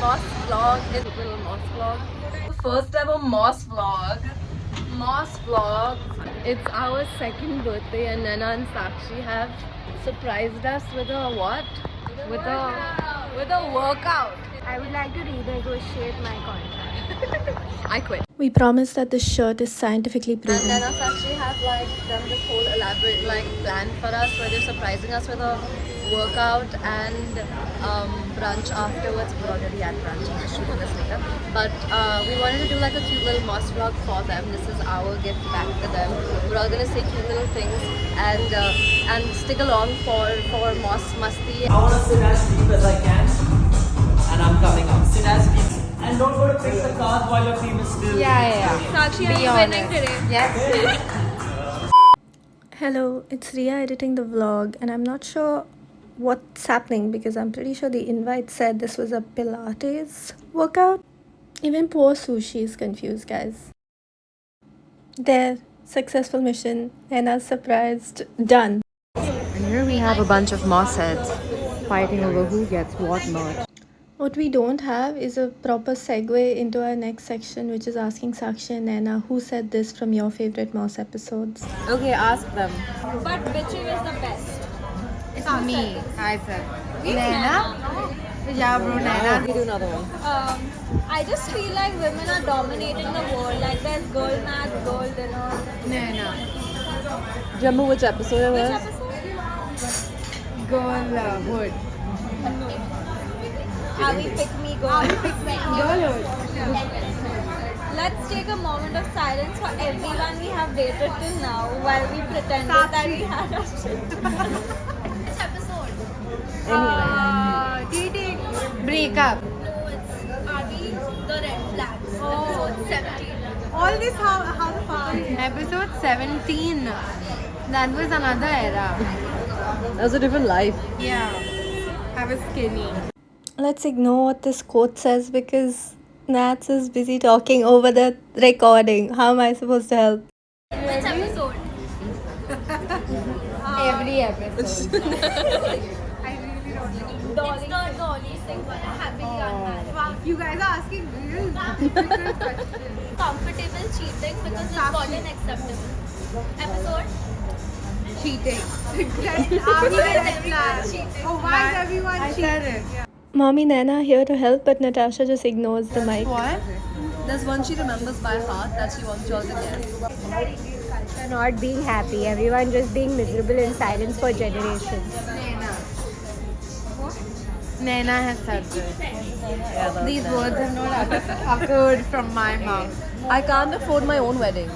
mosque vlog. It's a little mosque vlog. First ever mosque vlog. Mosque vlog. It's our second birthday and Nana and Sakshi have surprised us with a what? With a workout. I would like to renegotiate my contract. I quit. We promise that this shirt is scientifically And proven. then us actually have like done this whole elaborate like plan for us where they're surprising us with a workout and brunch afterwards. We already had brunch. I'm just shooting this later. But we wanted to do like a cute little mosque vlog for them. This is our gift back to them. We're all gonna say cute little things and stick along for mosque masti. I want to sit as deep as I can, and I'm coming up. Sit as deep. And don't go to pick the cards while your team is still. Sakshi, are you winning today? Yes. Hello, it's Ria editing the vlog, and I'm not sure what's happening because I'm pretty sure the invite said this was a Pilates workout. Even poor Sushi is confused, guys. There, successful mission, Anna's surprised, done. And here we have a bunch of moss heads fighting over who gets what not. What we don't have is a proper segue into our next section, which is asking Sakshi and Anna who said this from your favorite Moss episodes. Okay, ask them. But which is the best? It's me. I said. Naina? Yeah, bro, Naina. We do another one. I just feel like women are dominating the world. Like there's girl math, girl dinner. Naina. Do you remember which episode it was? Which episode? Girlhood. Are we pick me girl? Girlhood. Let's take a moment of silence for everyone we have dated till now while we pretended that we had a shit. Which episode? Dating. Breakup. Are we the red flags? Episode 17. All this how far? Episode 17. That was another era. That was a different life. Yeah. I was skinny. Let's ignore what this quote says because Nats is busy talking over the recording. How am I supposed to help? Which episode? Every episode. I really don't know. Dolly. It's the Dolly thing for a happily unmarried. You guys are asking real difficult questions. Comfortable cheating because it's gotten acceptable. Episode? Cheating. Cheating. Oh, why is everyone cheating? I said it. Mommy Nana here to help, but Natasha just ignores the mic. What? There's one she remembers by heart that she wants you all to guess. Not being happy, everyone just being miserable in silence for generations. Naina has said this. These words have not occurred from my mouth. I can't afford my own wedding.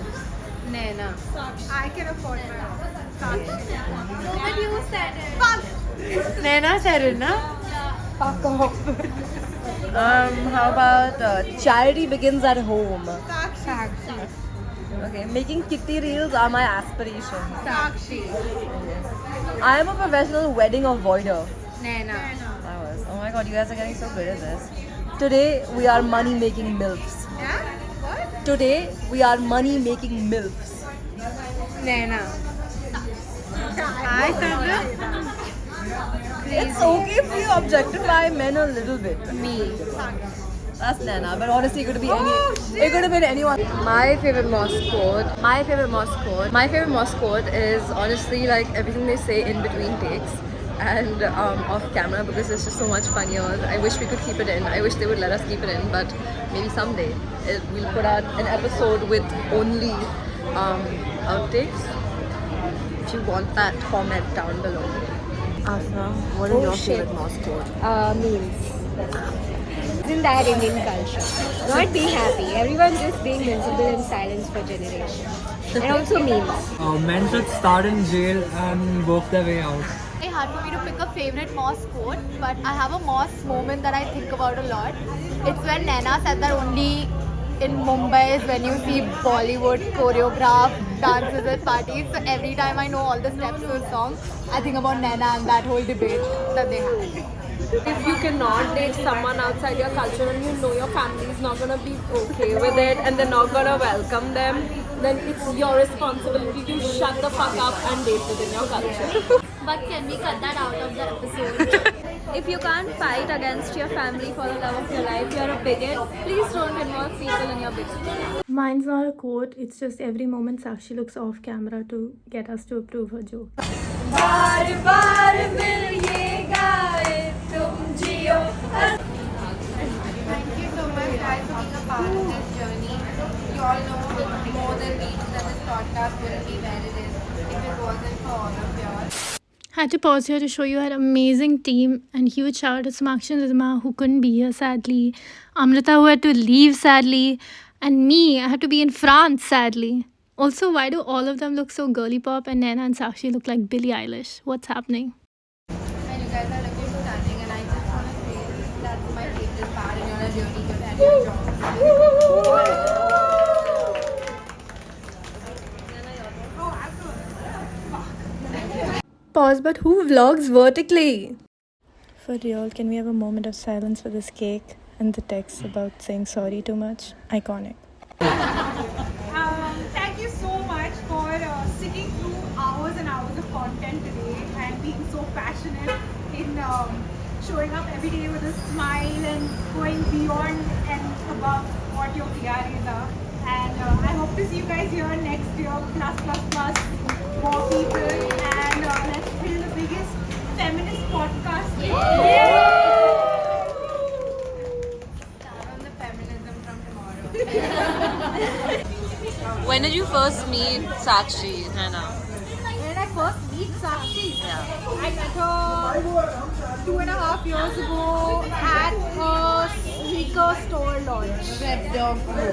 Naina. I can afford my own. No, but you said it. Naina said it, na? Fuck off. How about charity begins at home? Sakshi. Okay, making kitty reels are my aspiration. Sakshi. I am a professional wedding avoider. Naina. I was. Oh my god, you guys are getting so good at this. Today we are money making MILFs. Yeah? What? Today we are money making MILFs. Naina. I said this. It's okay if you objectify men a little bit. Me. That's Nana, but honestly, it could be it could have been anyone. My favorite mosque quote. My favorite mosque quote is honestly like everything they say in between takes and off camera because it's just so much funnier. I wish we could keep it in. I wish they would let us keep it in, but maybe someday we'll put out an episode with only outtakes. If you want that, comment down below. Asna, what is your favorite mosque quote? Memes. Isn't that Indian culture? Not being happy, everyone just being miserable in silence for generations. And also memes. Men should start in jail and work their way out. It's hard for me to pick a favorite mosque quote, but I have a mosque moment that I think about a lot. It's when Naina said that only in Mumbai is when you see Bollywood choreographed dances at parties. So every time I know all the steps to a song, I think about Naina and that whole debate that they had. If you cannot date someone outside your culture and you know your family is not going to be okay with it and they're not going to welcome them, then it's your responsibility to shut the fuck up and date within your culture. But can we cut that out of the episode? If you can't fight against your family for the love of your life, you're a bigot. Please don't involve people in your bigotry. Mine's not a quote, it's just every moment Sakshi looks off camera to get us to approve her joke. Thank you so much, guys, for being a part of this journey. You all know more than me that this podcast wouldn't be where it is if it wasn't for all of y'all. Had to pause here to show you our amazing team and huge shout out to Samakshi and Rizma who couldn't be here sadly, Amrita who had to leave sadly, and me, I had to be in France sadly. Also, why do all of them look so girly pop and Naina and Sakshi look like Billie Eilish? What's happening? And you guys are looking stunning, and I just want to say that's my favorite part, and you're a really good at your job. Pause, but who vlogs vertically? For real, can we have a moment of silence for this cake and the text about saying sorry too much? Iconic. Thank you so much for sitting through hours and hours of content today and being so passionate in showing up every day with a smile and going beyond and above what your PRAs are. And I hope to see you guys here next year, plus, more people, and let's build the biggest feminist podcast. Start on the feminism from tomorrow. When did you first meet Sakshi, Naina? When I first meet Sakshi, Yeah. I met her 2.5 years ago at a sneaker store launch.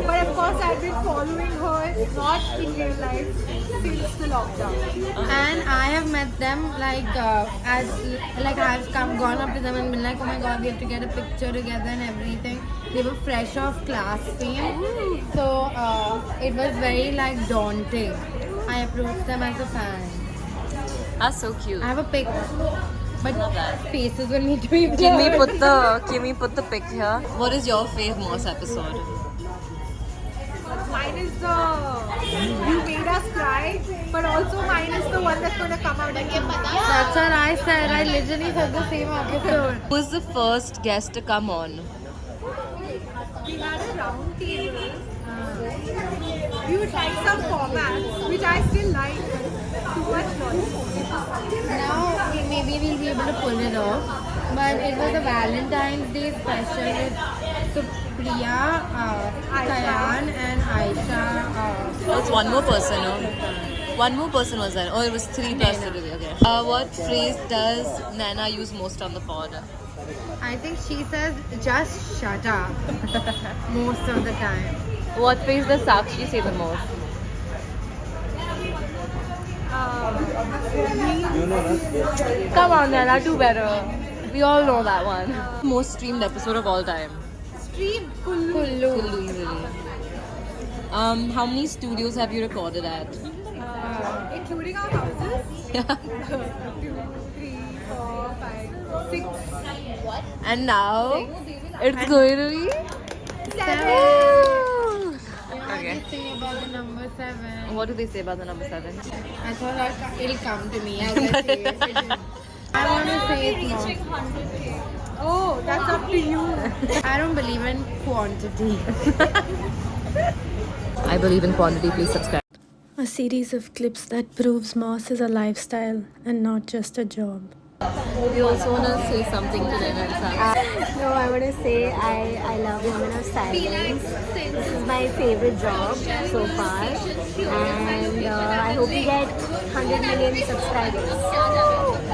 But of course, I've been following her not in real life since the lockdown. And I have met them I've gone up to them and been like, oh my god, we have to get a picture together and everything. They were fresh off class fame, so it was very daunting. I approached them as a fan. That's so cute. I have a pic, but Love that. faces will need to be Can we blurred. put the pic here? What is your fave Moss episode? Mine is the You Made Us Cry, but also mine is the one that's going to come out again. That's what I said. I literally said the same episode. Who was the first guest to come on? We had a round table. We would like some formats, which I still like, but too much noise. Now maybe we'll be able to pull it off. But it was a Valentine's Day special with Supriya, Kayan and Aisha. There's one more person, no? One more person was there. Oh, it was 3 plus today. Okay. What phrase does Naina use most on the pod? I think she says just shut up most of the time. What phrase does Sakshi say the most? Come on, Naina, do better. We all know that one. Most streamed episode of all time. Stream Kullu. Kullu easily. How many studios have you recorded at? Including our houses. Yeah. 2, 3, 4, 5, 6. And now it's going to be 7. Okay. Say about the number 7. What do they say about the number 7? I thought it'll come to me as I say it. I want to say it's more. Oh, that's up to you. I don't believe in quantity. I believe in quantity. Please subscribe. A series of clips that proves Moss is a lifestyle and not just a job. You also want to say something to them and No, I want to say I love Women of Silence. This is my favorite job so far, and I hope we get 100 million subscribers.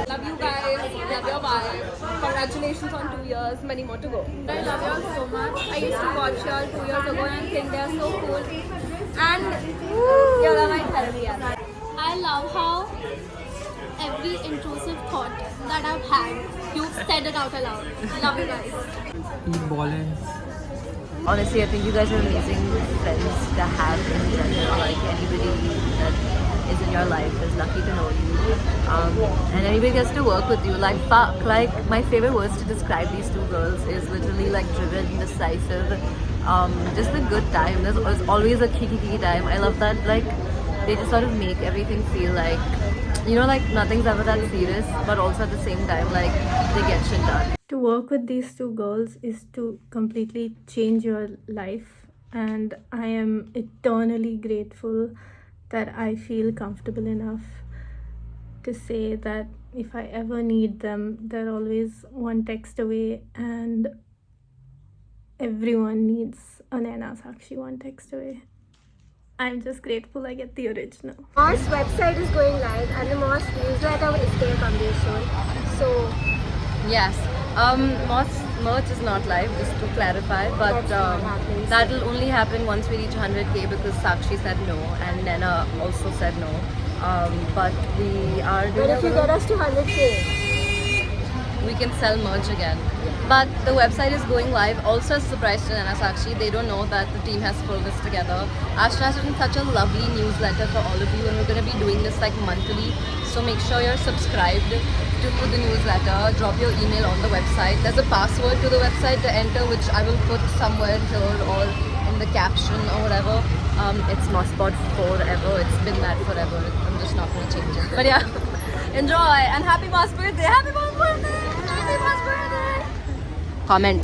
Love you guys. Love your vibe. Congratulations on 2 years. Many more to go. I love y'all so much. I used to watch y'all 2 years ago and think they're so cool. And y'all are my therapy. I love how every intrusive thought that I've had, you've said it out aloud. Love you guys. Honestly, I think you guys are amazing friends to have in general. Like anybody that is in your life is lucky to know you. And anybody gets to work with you. Like fuck. Like my favorite words to describe these two girls is literally like driven, decisive. Just a good time. There's always a kiki time. I love that. Like they just sort of make everything feel like you know, like nothing's ever that serious, but also at the same time, like they get shit done. To work with these two girls is to completely change your life, and I am eternally grateful that I feel comfortable enough to say that if I ever need them, they're always one text away, and everyone needs a Naina Sakshi one text away. I'm just grateful I get the original. Moss website is going live and the Moss newsletter is going to come very soon. So Yes. Moss merch is not live, just to clarify, but That's not happening. that'll only happen once we reach 100k because Sakshi said no and Naina also said no. But we are but doing if you get us to 100k, we can sell merch again. But the website is going live. Also, as a surprise to Naina Sakshi, they don't know that the team has pulled this together. Ashna has written such a lovely newsletter for all of you, and we're going to be doing this like monthly. So make sure you're subscribed to the newsletter. Drop your email on the website. There's a password to the website to enter, which I will put somewhere here or in the caption or whatever. It's Mosspod forever. It's been that forever. I'm just not going to change it. But yeah, enjoy and happy Moss birthday! Happy Moss birthday! Happy Moss birthday! Comment.